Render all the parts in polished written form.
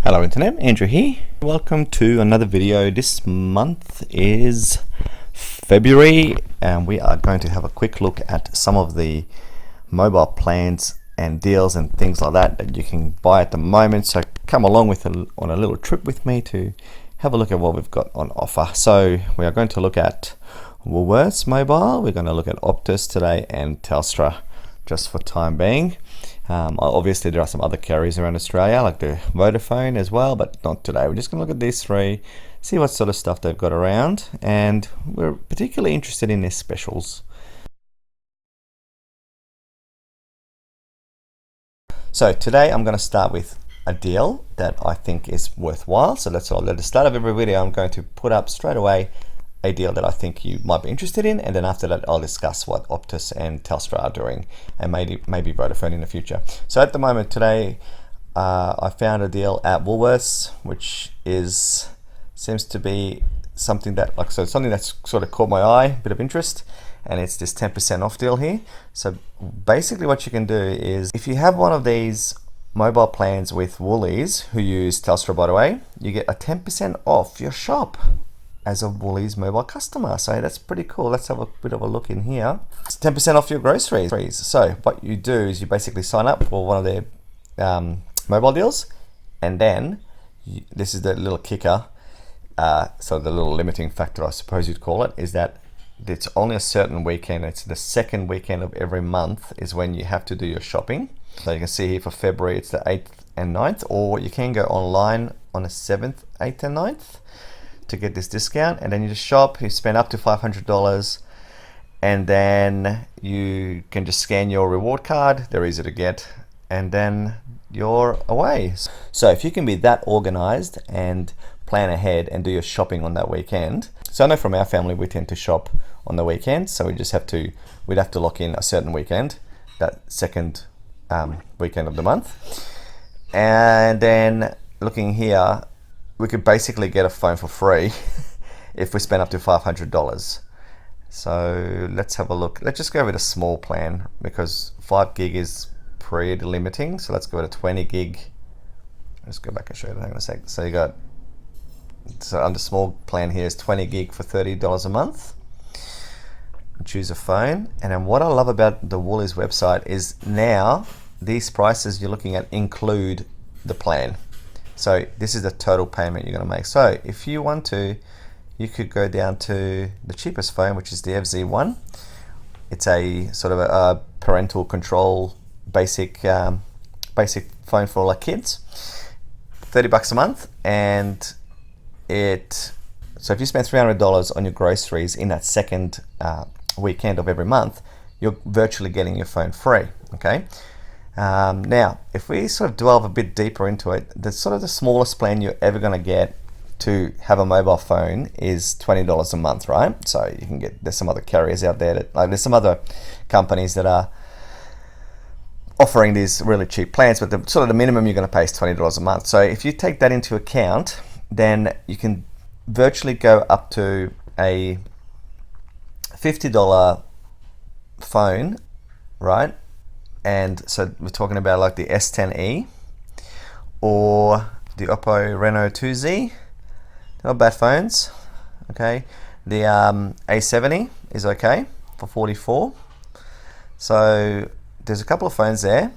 Hello Internet, Andrew here. Welcome to another video. This month is February and we are going to have a quick look at some of the mobile plans and deals and things like that you can buy at the moment. So come along on a little trip with me to have a look at what we've got on offer. So we are going to look at Woolworths Mobile, we're going to look at Optus today and Telstra just for time being. Obviously there are some other carriers around Australia like the Vodafone as well, but not today. We're just going to look at these three, see what sort of stuff they've got around, and we're particularly interested in their specials. So today I'm going to start with a deal that I think is worthwhile. So that's all. At the start of every video I'm going to put up straight away a deal that I think you might be interested in, and then after that I'll discuss what Optus and Telstra are doing, and maybe Vodafone in the future. So at the moment today, I found a deal at Woolworths, which seems to be something that something that's sort of caught my eye, a bit of interest, and it's this 10% off deal here. So basically what you can do is, if you have one of these mobile plans with Woolies, who use Telstra by the way, you get a 10% off your shop as a Woolies mobile customer. So that's pretty cool. Let's have a bit of a look in here. It's 10% off your groceries. So what you do is you basically sign up for one of their mobile deals, and then this is the little kicker. So the little limiting factor, I suppose you'd call it, is that it's only a certain weekend. It's the second weekend of every month is when you have to do your shopping. So you can see here for February it's the 8th and 9th, or you can go online on the 7th, 8th and 9th to get this discount, and then you just shop, you spend up to $500, and then you can just scan your reward card. They're easy to get, and then you're away. So if you can be that organized and plan ahead and do your shopping on that weekend. So I know from our family we tend to shop on the weekend, so we'd have to lock in a certain weekend, that second weekend of the month. And then looking here, we could basically get a phone for free if we spend up to $500. So let's have a look. Let's just go with a small plan because 5 gig is pretty limiting. So let's go with a 20 gig. Let's go back and show you that in a sec. So under small plan here is 20 gig for $30 a month. Choose a phone. And then what I love about the Woolies website is now these prices you're looking at include the plan. So this is the total payment you're going to make. So if you want to, you could go down to the cheapest phone, which is the FZ1. It's a sort of a parental control basic phone for all our kids. $30 a month, and so if you spend $300 on your groceries in that second weekend of every month, you're virtually getting your phone free. Okay. Now, if we sort of delve a bit deeper into it, the smallest plan you're ever going to get to have a mobile phone is $20 a month, right? So you can there's some other carriers out there there's some other companies that are offering these really cheap plans, but the minimum you're going to pay is $20 a month. So if you take that into account, then you can virtually go up to a $50 phone, right? And so we're talking about like the S10e or the Oppo Reno 2Z. Not bad phones. Okay, the A70 is okay for $44. So there's a couple of phones there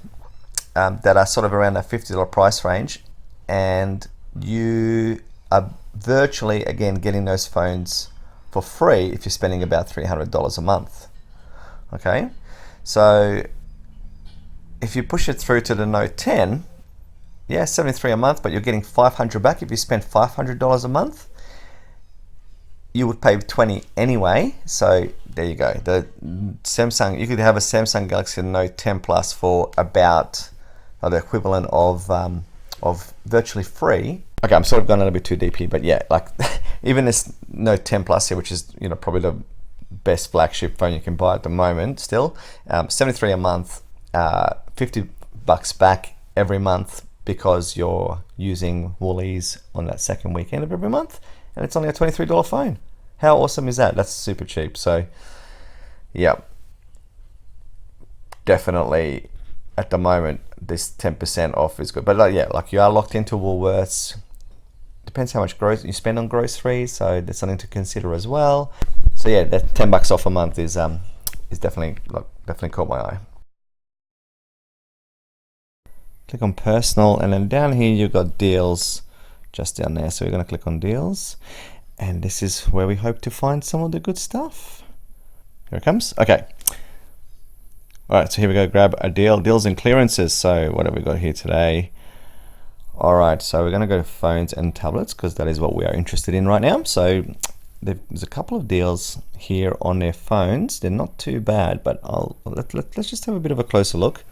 that are sort of around that $50 price range, and you are virtually again getting those phones for free if you're spending about $300 a month. Okay, so if you push it through to the Note 10, yeah, $73 a month, but you're getting $500 back. If you spend $500 a month, you would pay $20 anyway. So there you go. The Samsung, you could have a Samsung Galaxy Note 10 Plus for about the equivalent of virtually free. Okay, I'm sort of going a little bit too deep here, but yeah, like even this Note 10 Plus here, which is probably the best flagship phone you can buy at the moment, still $73 a month. $50 back every month because you're using Woolies on that second weekend of every month, and it's only a $23 phone. How awesome is that? That's super cheap. So yeah, definitely at the moment this 10% off is good. But like, yeah, like you are locked into Woolworths. Depends how much gross you spend on groceries, so there's something to consider as well. So yeah, that $10 off a month is definitely caught my eye. Click on personal, and then down here you've got deals just down there. So we're going to click on deals, and this is where we hope to find some of the good stuff. Here it comes. Okay. All right, so here we go. Grab a deal. Deals and clearances. So what have we got here today? All right, so we're going to go to phones and tablets because that is what we are interested in right now. So there's a couple of deals here on their phones. They're not too bad, but let's just have a bit of a closer look.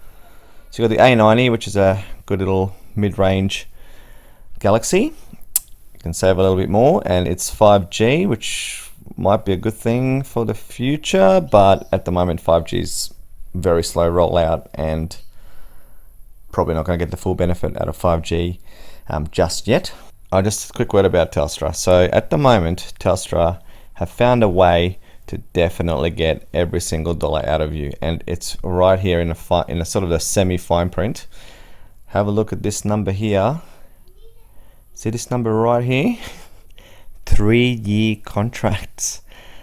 So you've got the A90, which is a good little mid-range Galaxy. You can save a little bit more, and it's 5G, which might be a good thing for the future, but at the moment 5G is very slow rollout and probably not going to get the full benefit out of 5G just yet. Just a quick word about Telstra. So at the moment, Telstra have found a way to definitely get every single dollar out of you, and it's right here in a sort of a semi-fine print. Have a look at this number here. See this number right here? 3-year contracts.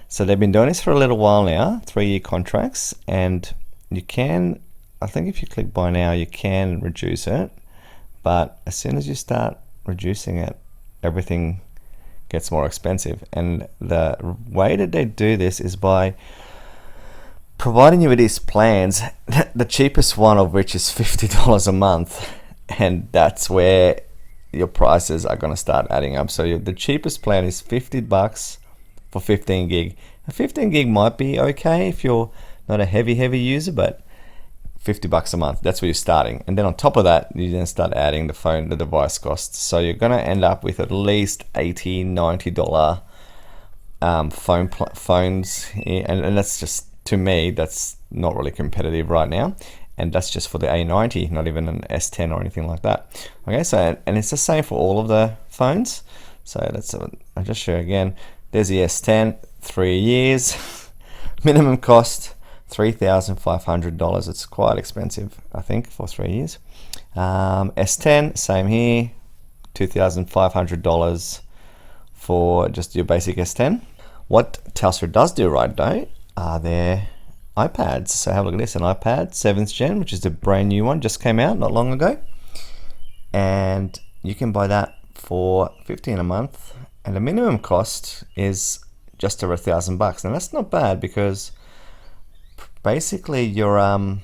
So they've been doing this for a little while now, 3-year contracts, and you can, I think if you click buy now, you can reduce it, but as soon as you start reducing it, everything gets more expensive. And the way that they do this is by providing you with these plans, the cheapest one of which is $50 a month, and that's where your prices are going to start adding up. So the cheapest plan is $50 for 15 gig. A 15 gig might be okay if you're not a heavy user, but $50 a month, that's where you're starting. And then on top of that, you then start adding the device costs. So you're going to end up with at least $80, $90 phones. And that's just, to me, that's not really competitive right now. And that's just for the A90, not even an S10 or anything like that. Okay, so, and it's the same for all of the phones. So I'll just show you again. There's the S10, 3 years, minimum cost $3,500. It's quite expensive, I think, for 3 years. S10, same here, $2,500 for just your basic S10. What Telstra does do right though are their iPads. So have a look at this, an iPad 7th gen, which is the brand new one, just came out not long ago. And you can buy that for $15 a month, and the minimum cost is just over $1,000. Now that's not bad, because basically you're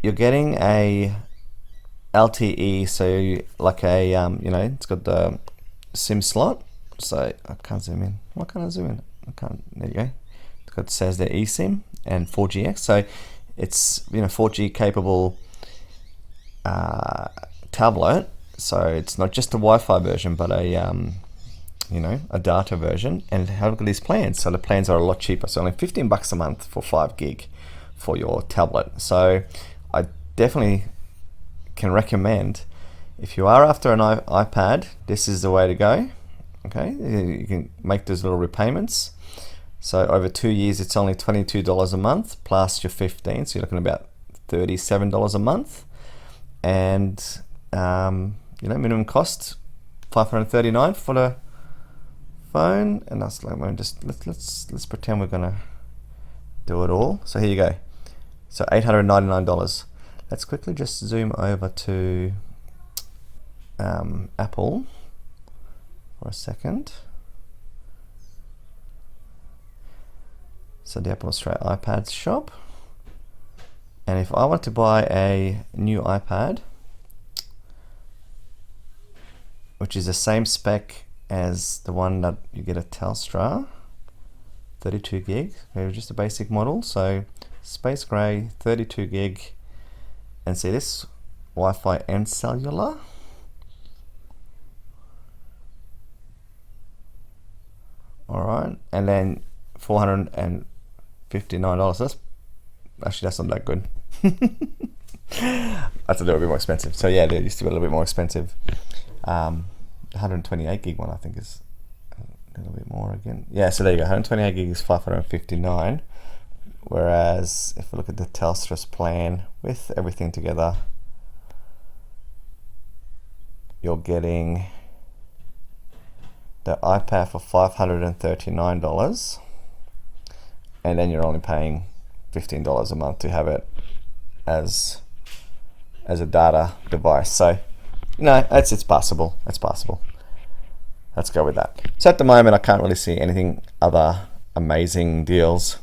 getting a LTE, so like a it's got the SIM slot. So I can't zoom in. Why can't I zoom in? I can't. There you go. It says the eSIM and 4GX. So it's 4G capable tablet. So it's not just a Wi-Fi version, but a data version. And have a look at these plans. So the plans are a lot cheaper. So only $15 a month for 5 gig for your tablet. So I definitely can recommend, if you are after an iPad, this is the way to go. Okay, you can make those little repayments. So over 2 years, it's only $22 a month plus your 15. So you're looking at about $37 a month, and minimum cost $539 for the phone. And that's like, let's pretend we're gonna do it all. So here you go. So $899. Let's quickly just zoom over to Apple for a second. So the Apple Australia iPads shop. And if I want to buy a new iPad, which is the same spec as the one that you get at Telstra, 32 gig, okay, just a basic model. So space gray, 32 gig, and see this, Wi-Fi and cellular. All right, and then $459. That's not that good. That's a little bit more expensive. So yeah, they used to be a little bit more expensive. 128 gig one, I think, is a little bit more again. Yeah, so there you go. 128 gig is $559. Whereas if we look at the Telstra's plan with everything together, you're getting the iPad for $539, and then you're only paying $15 a month to have it as a data device. So, it's possible. It's possible. Let's go with that. So at the moment, I can't really see anything other amazing deals.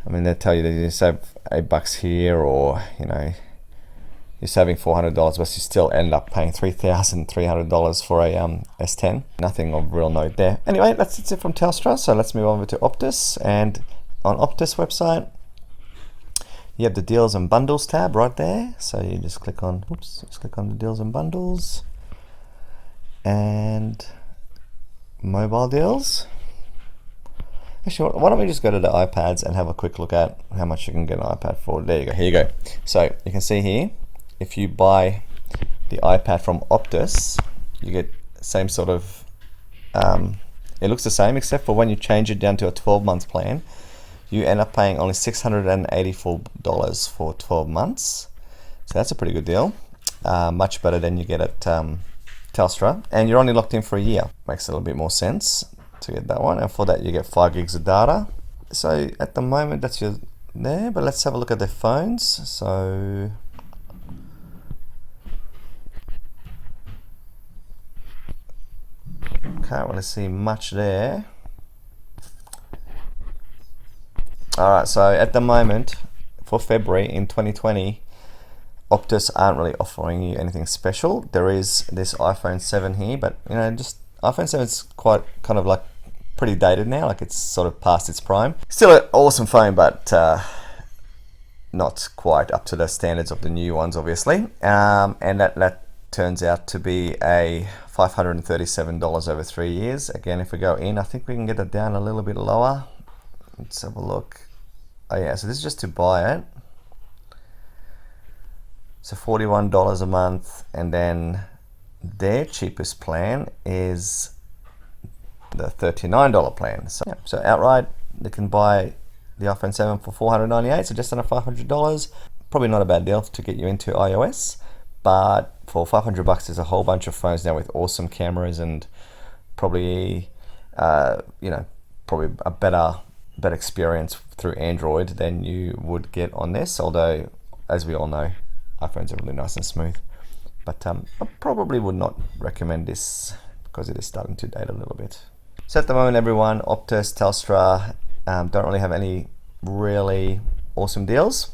I mean, they tell you that you save $8 here, or you're saving $400, but you still end up paying $3,300 for a S10. Nothing of real note there. Anyway, that's it from Telstra. So let's move over to Optus, and on Optus website, you have the deals and bundles tab right there. So you just click on, the deals and bundles, and mobile deals. Actually, why don't we just go to the iPads and have a quick look at how much you can get an iPad for. There you go. Here you go. So you can see here, if you buy the iPad from Optus, you get same sort of, it looks the same, except for when you change it down to a 12-month plan, you end up paying only $684 for 12 months. So that's a pretty good deal. Much better than you get at Telstra. And you're only locked in for a year. Makes a little bit more sense to get that one. And for that, you get 5 gigs of data. So at the moment, that's your there. But let's have a look at their phones. So can't really see much there. Alright, so at the moment, for February in 2020, Optus aren't really offering you anything special. There is this iPhone 7 here, but just iPhone 7 is quite kind of like pretty dated now, like it's sort of past its prime. Still an awesome phone, but not quite up to the standards of the new ones, obviously. And that turns out to be a $537 over 3 years. Again, if we go in, I think we can get it down a little bit lower. Let's have a look. Oh yeah, so this is just to buy it. So $41 a month, and then their cheapest plan is the $39 plan. So outright, they can buy the iPhone 7 for $498, so just under $500. Probably not a bad deal to get you into iOS, but for $500, there's a whole bunch of phones now with awesome cameras, and probably, probably a better experience through Android than you would get on this. Although, as we all know, iPhones are really nice and smooth. But I probably would not recommend this because it is starting to date a little bit. So at the moment, everyone, Optus, Telstra don't really have any really awesome deals.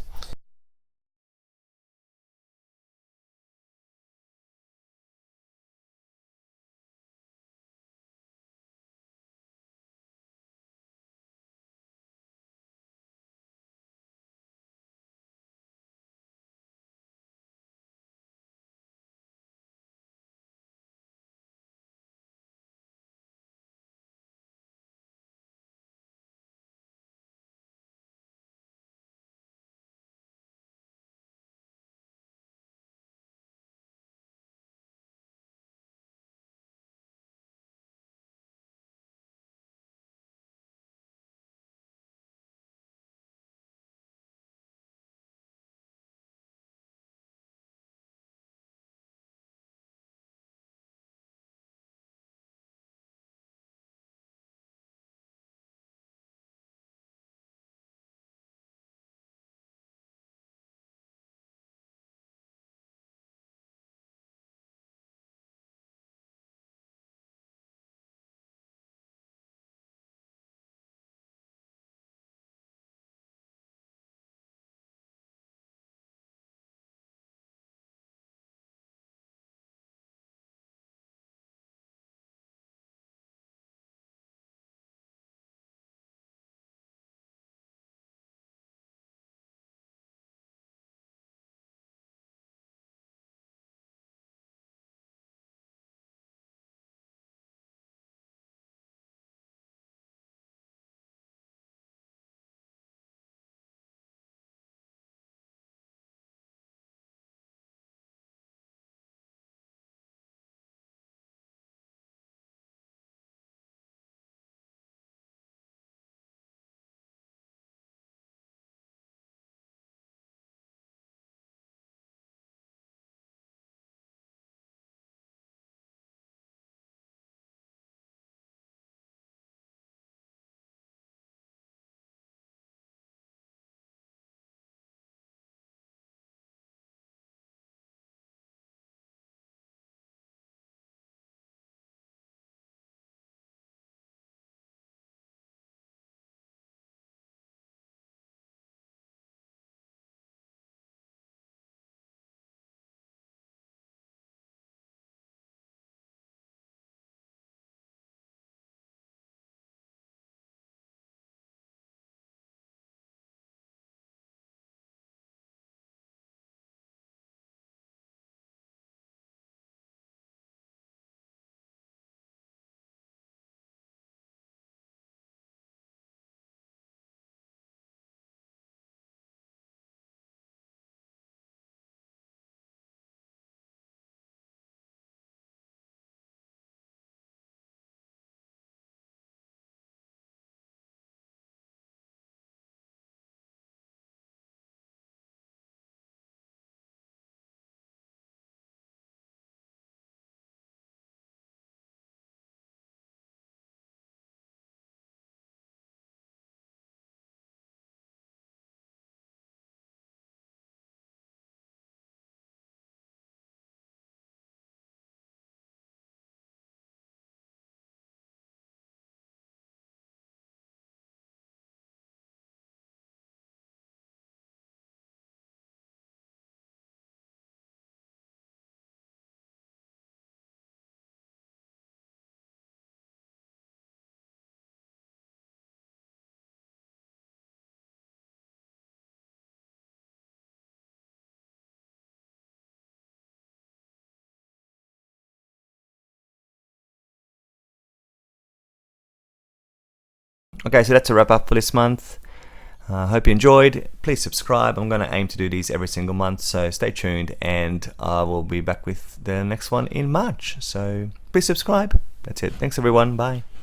Okay, so that's a wrap up for this month. Hope you enjoyed. Please subscribe. I'm going to aim to do these every single month, so stay tuned, and I will be back with the next one in March. So please subscribe. That's it. Thanks everyone. Bye.